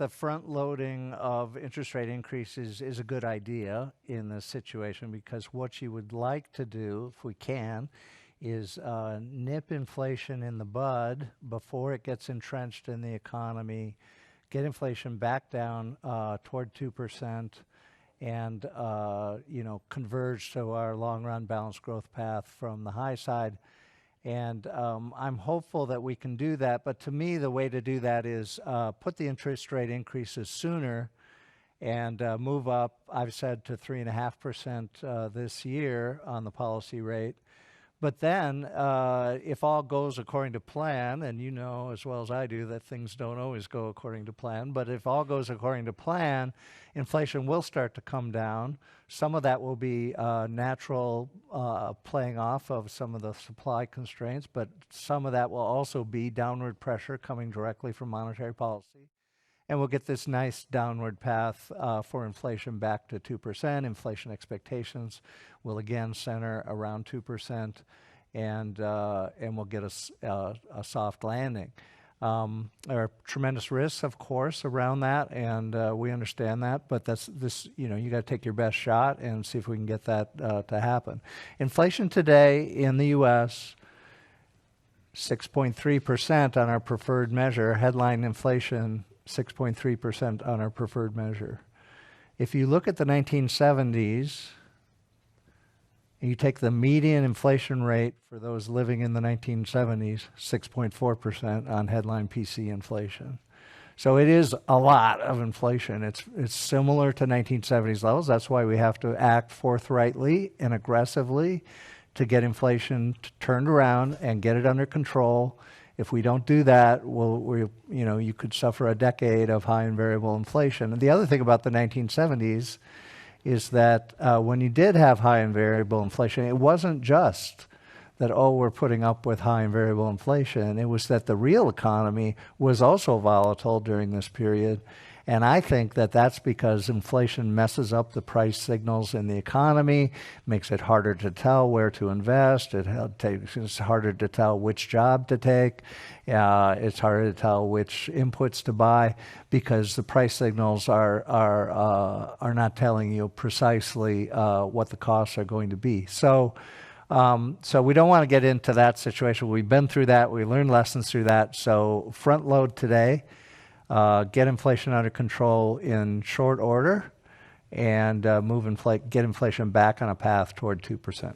the front loading of interest rate increases is a good idea in this situation, because what you would like to do, if we can, is nip inflation in the bud before it gets entrenched in the economy, get inflation back down toward 2%, and converge to our long-run balanced growth path from the high side. And I'm hopeful that we can do that. But to me, the way to do that is put the interest rate increases sooner and move up, I've said, to 3.5% this year on the policy rate. But then, if all goes according to plan, and you know as well as I do that things don't always go according to plan, but if all goes according to plan, inflation will start to come down. Some of that will be natural playing off of some of the supply constraints, but some of that will also be downward pressure coming directly from monetary policy. And we'll get this nice downward path for inflation back to 2%. Inflation expectations will again center around 2%, and we'll get a soft landing. There are tremendous risks, of course, around that, and we understand that. But you got to take your best shot and see if we can get that to happen. Inflation today in the U.S. 6.3% on our preferred measure. Headline inflation 6.3% on our preferred measure. If you look at the 1970s, and you take the median inflation rate for those living in the 1970s, 6.4% on headline PC inflation. So it is a lot of inflation. It's similar to 1970s levels. That's why we have to act forthrightly and aggressively to get inflation turned around and get it under control. If we don't do that, you could suffer a decade of high and variable inflation. And the other thing about the 1970s is that when you did have high and variable inflation, it wasn't just that, we're putting up with high and variable inflation. It was that the real economy was also volatile during this period. And I think that that's because inflation messes up the price signals in the economy, makes it harder to tell where to invest. It's harder to tell which job to take. It's harder to tell which inputs to buy, because the price signals are not telling you precisely what the costs are going to be. So we don't want to get into that situation. We've been through that. We learned lessons through that. So front load today. Get inflation under control in short order, and get inflation back on a path toward 2%.